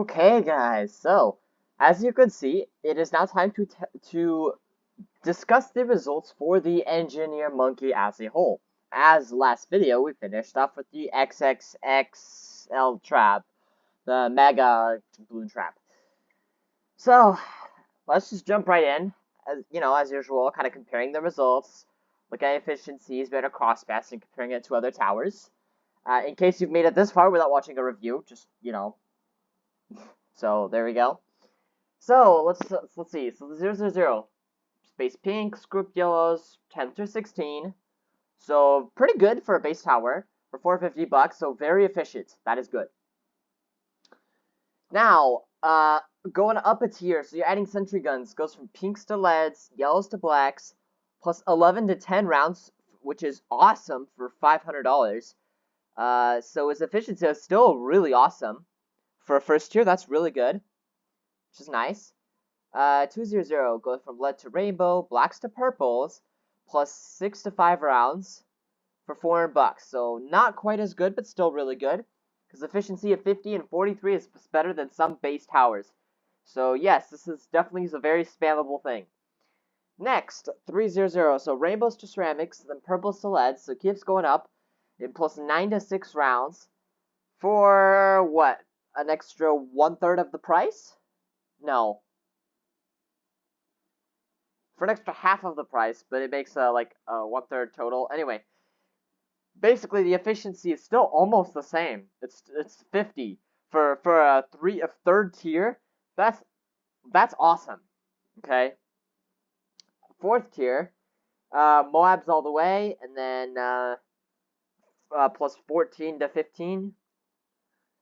Okay, guys. So, as you can see, it is now time to discuss the results for the Engineer Monkey as a whole. As last video, we finished off with the XXXL trap, the Mega Balloon trap. So, let's just jump right in. As usual, kind of comparing the results, look at efficiencies, better cross paths, and comparing it to other towers. In case you've made it this far without watching a review, so there we go. So let's see. So the 000 space pinks, group yellows, 10 through 16. So pretty good for a base tower for 450 bucks. So very efficient. That is good. Now, going up a tier. So you're adding sentry guns. Goes from pinks to leads, yellows to blacks, plus 11 to 10 rounds, which is awesome for $500. So its efficiency is still really awesome. For a first tier, that's really good, which is nice. 200 goes from lead to rainbow, blacks to purples, plus 6 to 5 rounds for 400 bucks. So not quite as good, but still really good. Because efficiency of 50 and 43 is better than some base towers. So yes, this is definitely a very spammable thing. Next, 300. So rainbows to ceramics, then purples to leads. So it keeps going up. It plus 9 to 6 rounds for what? An extra 1/3 of the price? No. For an extra half of the price, but it makes like a 1/3 total. Anyway, basically the efficiency is still almost the same. It's 50 for a third tier. That's awesome. Okay. Fourth tier, Moab's all the way, and then plus 14 to 15.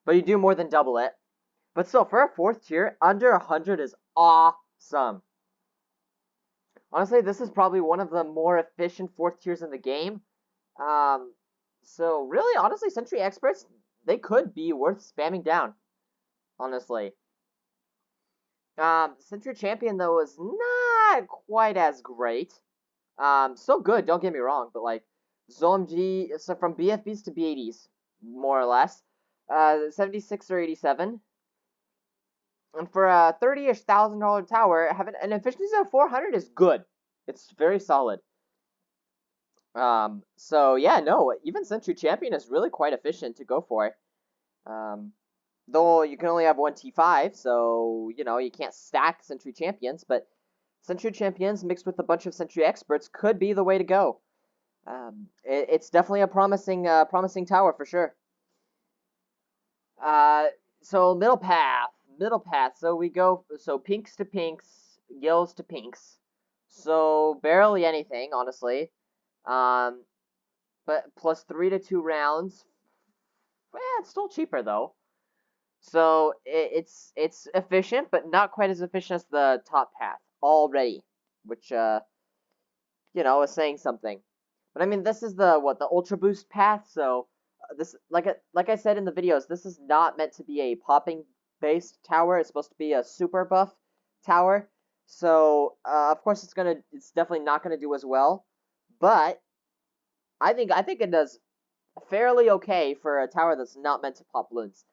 But you do more than double it. But still, for a fourth tier, under 100 is awesome. Honestly, this is probably one of the more efficient fourth tiers in the game. So really, honestly, Sentry Experts, they could be worth spamming down. Honestly. Sentry Champion, though, is not quite as great. Still good, don't get me wrong, but like, ZOMG, so from BFBs to B80s, more or less. 76 or 87. And for a $30-ish thousand tower, having an efficiency of 400 is good. It's very solid. So yeah, no, even Sentry Champion is really quite efficient to go for. Though you can only have one T5, so you can't stack Sentry Champions, but Sentry Champions mixed with a bunch of Sentry Experts could be the way to go. It's definitely a promising tower for sure. So middle path. So we go pinks to pinks, yellows to pinks. So barely anything, honestly. But plus 3 to 2 rounds. It's still cheaper though. So it's efficient, but not quite as efficient as the top path already, which is saying something. But I mean, this is the Ultra Boost path, so this like I said in the videos, this is not meant to be a popping based tower. It's supposed to be a super buff tower. So of course it's definitely not gonna do as well, but I think it does fairly okay for a tower that's not meant to pop balloons.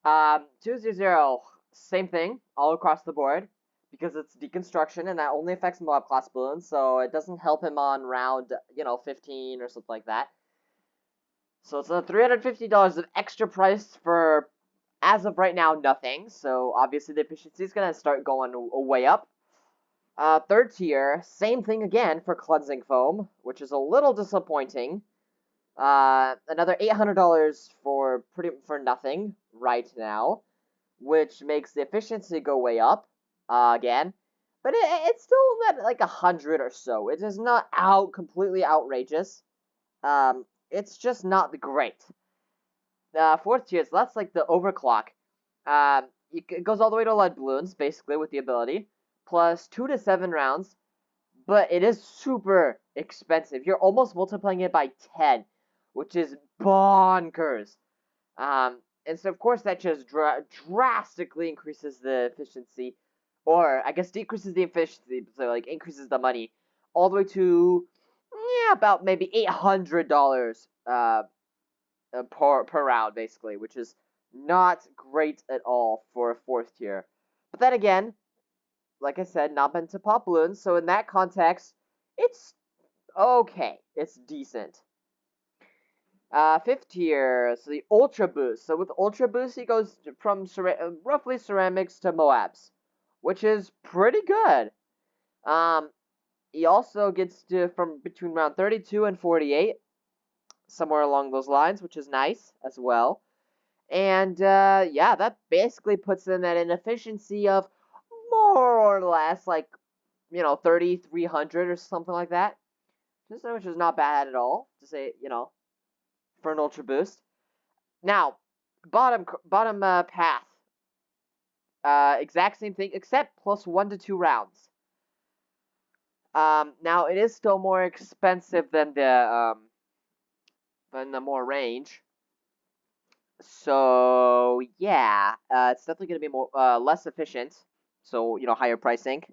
200, same thing all across the board because it's deconstruction and that only affects mob class balloons, so it doesn't help him on round 15 or something like that. So it's a $350 of extra price for, as of right now, nothing. So obviously the efficiency is gonna start going way up. Third tier, same thing again for cleansing foam, which is a little disappointing. Another $800 for nothing right now, which makes the efficiency go way up again. But it's still at like 100 or so. It is not completely outrageous. It's just not great. Fourth tier, so that's like the overclock. It goes all the way to lead balloons, basically, with the ability. Plus 2 to 7 rounds. But it is super expensive. You're almost multiplying it by 10, which is bonkers. And so, of course, that just drastically increases the efficiency. Or, I guess, decreases the efficiency, so, like, increases the money. All the way to, about maybe $800 per round, basically, which is Not great at all for a 4th tier. But then again, like I said, not meant to pop balloons, so in that context, it's okay. It's decent. 5th tier, so the Ultra Boost. So with Ultra Boost, he goes from roughly ceramics to Moabs, which is pretty good. Um, he also gets to from between round 32 and 48, somewhere along those lines, which is nice as well. And yeah, that basically puts him at an efficiency of more or less like 3,300 or something like that, which is not bad at all to say for an Ultra Boost. Now, bottom path, exact same thing except plus 1 to 2 rounds. Now it is still more expensive than the more range. So yeah, it's definitely going to be more less efficient. So higher pricing.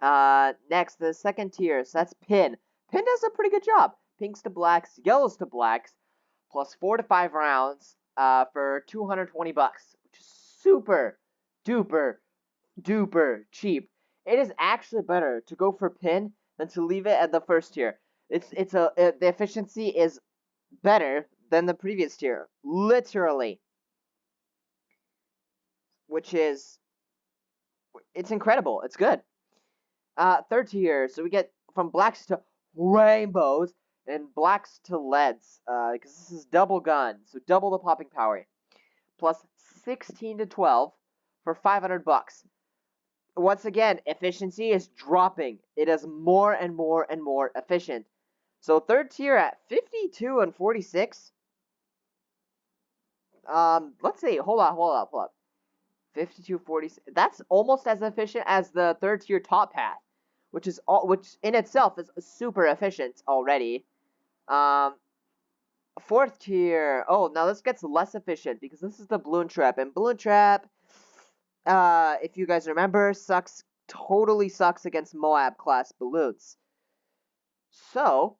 Next, the 2nd tier. So that's Pin. Pin does a pretty good job. Pinks to blacks, yellows to blacks, plus 4 to 5 rounds. For $220, which is super duper duper cheap. It is actually better to go for Pin than to leave it at the 1st tier. The efficiency is better than the previous tier, literally, which is it's incredible. It's good. 3rd tier, so we get from blacks to rainbows and blacks to leads, because this is double gun, so double the popping power, plus 16 to 12 for $500. Once again, efficiency is dropping. It is more and more and more efficient. So 3rd tier at 52 and 46. Let's see. Hold up. 52, 46. That's almost as efficient as the 3rd tier top path, which in itself is super efficient already. 4th tier. Oh, now this gets less efficient because this is the balloon trap, and balloon trap, if you guys remember, totally sucks against Moab class balloons. So,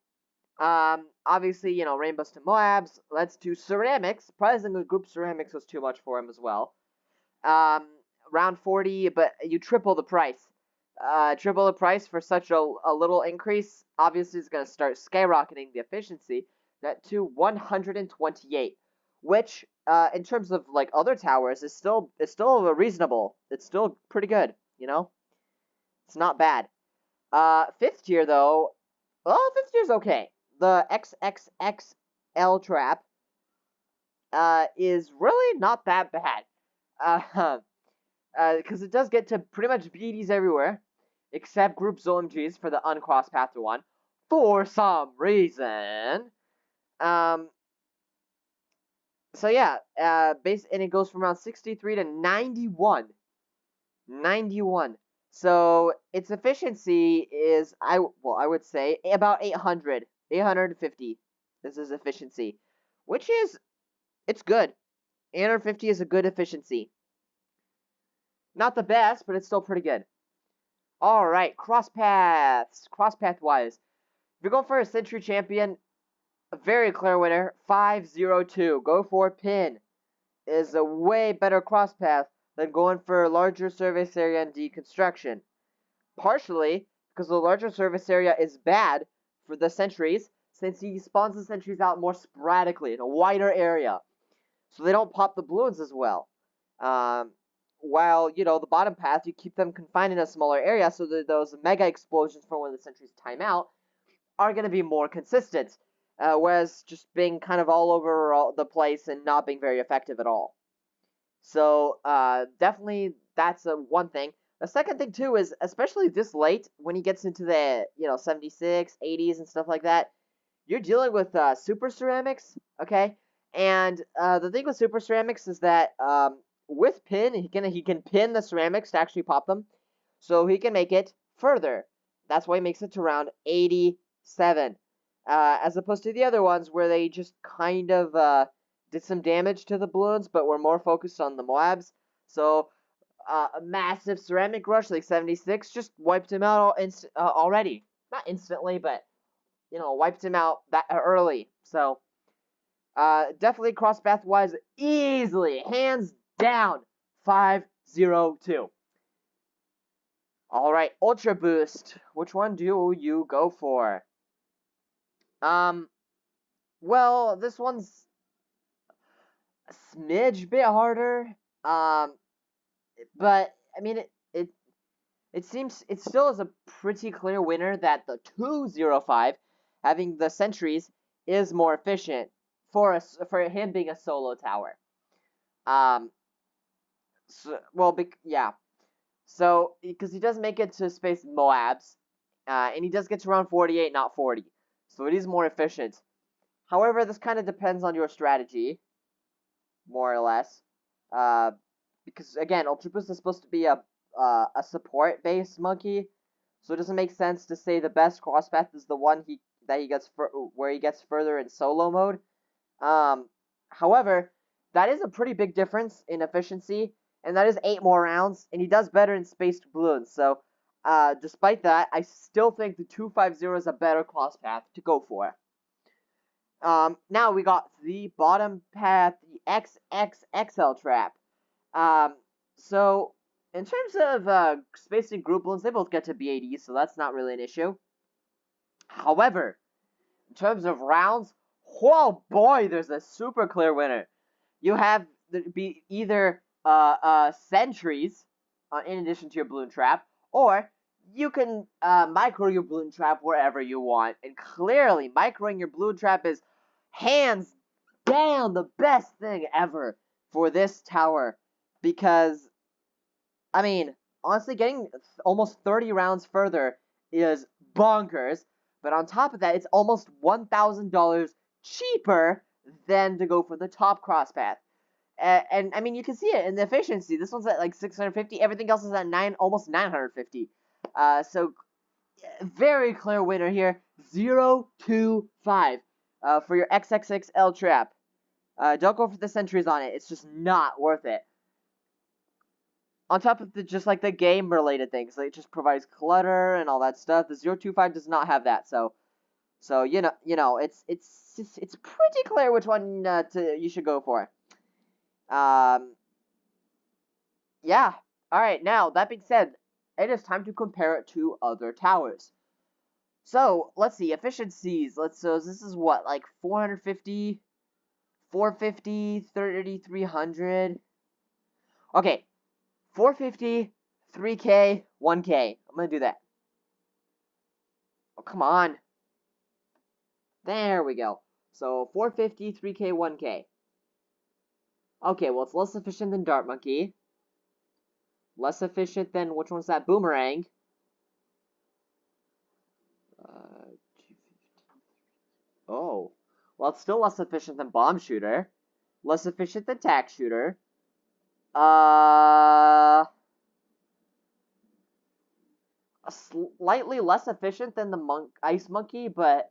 obviously, rainbows to Moabs. Let's do ceramics. Surprisingly, group ceramics was too much for him as well. Round 40, but you triple the price. Triple the price for such a little increase. Obviously, is going to start skyrocketing the efficiency to 128, which, in terms of like other towers, is still reasonable. It's still pretty good. It's not bad. 5th tier though, well, 5th tier's okay. The XXXL trap is really not that bad. Because it does get to pretty much BTDs everywhere, except group OMGs for the uncrossed path to 1, for some reason. So yeah, and it goes from around 63 to 91. 91. So its efficiency is, I would say, about 800. 850 is his efficiency, which is, it's good. 850 is a good efficiency. Not the best, but it's still pretty good. Alright, cross paths. Cross path wise. If you're going for a Century Champion, a very clear winner, 502. Go for Pin. Is a way better cross path than going for larger surface area and deconstruction. Partially because the larger surface area is bad for the sentries, since he spawns the sentries out more sporadically in a wider area, so they don't pop the balloons as well. While the bottom path, you keep them confined in a smaller area, so that those mega explosions for when the sentries time out are going to be more consistent, whereas just being kind of all over the place and not being very effective at all. So definitely that's one thing. The second thing too is, especially this late, when he gets into the 76, 80s and stuff like that, you're dealing with super ceramics, okay? And the thing with super ceramics is that with Pin, he can pin the ceramics to actually pop them, so he can make it further. That's why he makes it to round 87, as opposed to the other ones where they just kind of did some damage to the balloons, but were more focused on the Moabs. So a massive ceramic rush like 76 just wiped him out already. Not instantly, but wiped him out that early. So Definitely cross path wise, easily, hands down, 502. All right, Ultra Boost. Which one do you go for? Um, well, this one's a smidge bit harder. Um, but I mean, it seems it still is a pretty clear winner that the 205, having the sentries, is more efficient for him being a solo tower. Um, yeah. So because he does make it to space Moabs, and he does get to around 48, not 40. So it is more efficient. However, this kind of depends on your strategy, more or less. Uh, because again, Ultra Boost is supposed to be a support based monkey, so it doesn't make sense to say the best cross path is the one he gets where he gets further in solo mode. However, that is a pretty big difference in efficiency, and that is 8 more rounds, and he does better in spaced balloons. So, despite that, I still think the 250 is a better cross path to go for. Now we got the bottom path, the XXXL trap. Um, so in terms of spacing group balloons, they both get to BAD, so that's not really an issue. However, in terms of rounds, oh boy, there's a super clear winner. You have be either sentries in addition to your balloon trap, or you can micro your balloon trap wherever you want. And clearly, microing your balloon trap is hands down the best thing ever for this tower, because I mean, honestly, getting almost 30 rounds further is bonkers. But on top of that, it's almost $1,000 cheaper than to go for the top cross path. And I mean, you can see it in the efficiency. This one's at like 650. Everything else is at almost 950. So very clear winner here. 025 for your XXXL trap. Don't go for the sentries on it. It's just not worth it. On top of just like the game related things, like it just provides clutter and all that stuff. The 025 does not have that, so it's pretty clear which one you should go for. Yeah. All right. Now that being said, it is time to compare it to other towers. So let's see efficiencies. So this is what, like 450, 450, 3300. Okay, 450, 3K, 1K. I'm gonna do that. Oh, come on. There we go. So 450, 3K, 1K. Okay, well, it's less efficient than Dart Monkey. Less efficient than, which one's that? Boomerang. Oh. Well, it's still less efficient than Bomb Shooter. Less efficient than Tack Shooter. Slightly less efficient than the Ice Monkey, but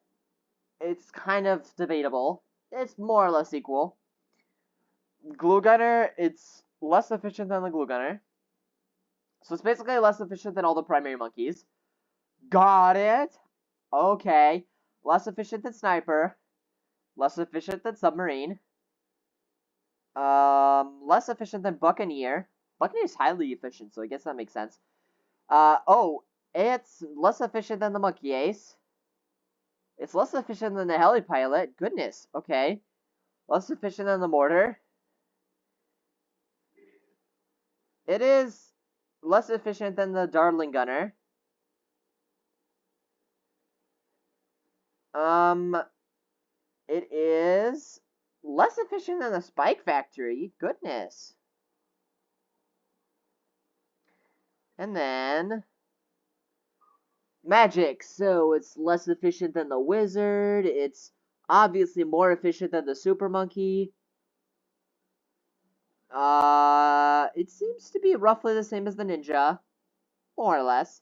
it's kind of debatable. It's more or less equal. Glue Gunner, it's less efficient than the Glue Gunner. So it's basically less efficient than all the primary monkeys. Got it. Okay. Less efficient than Sniper. Less efficient than Submarine. Less efficient than Buccaneer. Buccaneer is highly efficient, so I guess that makes sense. It's less efficient than the Monkey Ace. It's less efficient than the Heli Pilot. Goodness, okay. Less efficient than the Mortar. It is less efficient than the Dartling Gunner. It is less efficient than the Spike Factory. Goodness. And then Magic. So it's less efficient than the Wizard. It's obviously more efficient than the Super Monkey. It seems to be roughly the same as the Ninja, more or less.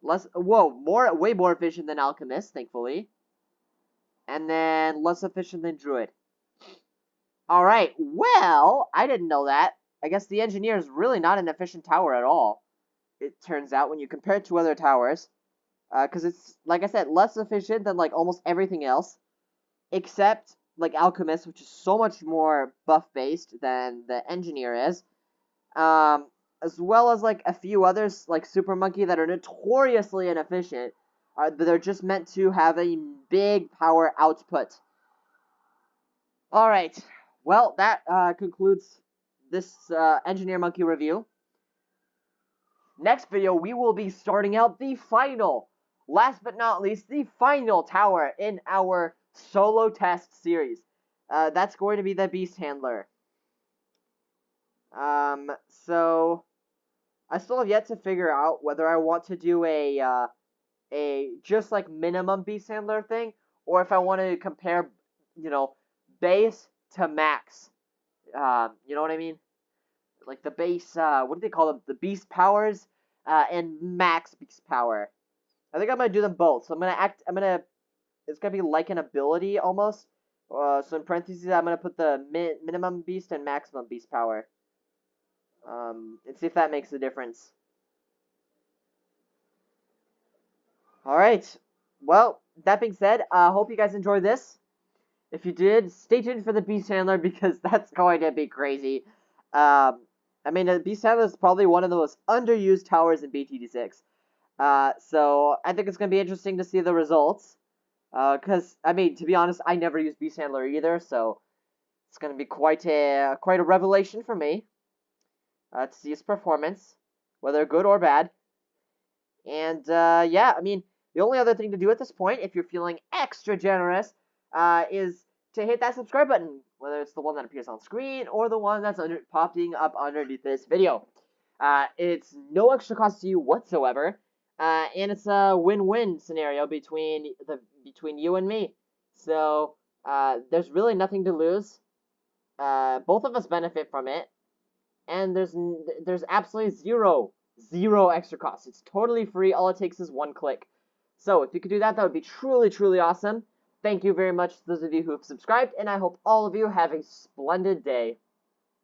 Way more efficient than Alchemist, thankfully. And then less efficient than Druid. Alright, well, I didn't know that. I guess the Engineer is really not an efficient tower at all, it turns out, when you compare it to other towers. Because it's, like I said, less efficient than, like, almost everything else. Except like Alchemist, which is so much more buff based than the Engineer is, um, as well as like a few others like Super Monkey that are notoriously inefficient. They're just meant to have a big power output. All right, well that concludes this Engineer Monkey review. Next video, we will be starting out the final, last but not least, the final tower in our solo test series. That's going to be the Beast Handler. So I still have yet to figure out whether I want to do a just like minimum Beast Handler thing, or if I want to compare, base to max. You know what I mean? Like the base, what do they call them? The beast powers, and max beast power. I think I'm gonna do them both. So it's gonna be like an ability almost. So in parentheses, I'm gonna put the minimum beast and maximum beast power. And see if that makes a difference. All right. Well, that being said, I hope you guys enjoyed this. If you did, stay tuned for the Beast Handler because that's going to be crazy. The Beast Handler is probably one of the most underused towers in BTD6. So I think it's going to be interesting to see the results. Because, to be honest, I never used Beast Handler either, so it's going to be quite a revelation for me to see his performance, whether good or bad. And, the only other thing to do at this point, if you're feeling extra generous, is to hit that subscribe button, whether it's the one that appears on screen or the one that's popping up underneath this video. It's no extra cost to you whatsoever, and it's a win-win scenario between you and me. So there's really nothing to lose. Both of us benefit from it, and there's absolutely zero extra cost. It's totally free. All it takes is one click. So if you could do that, that would be truly, truly awesome. Thank you very much to those of you who have subscribed, and I hope all of you have a splendid day.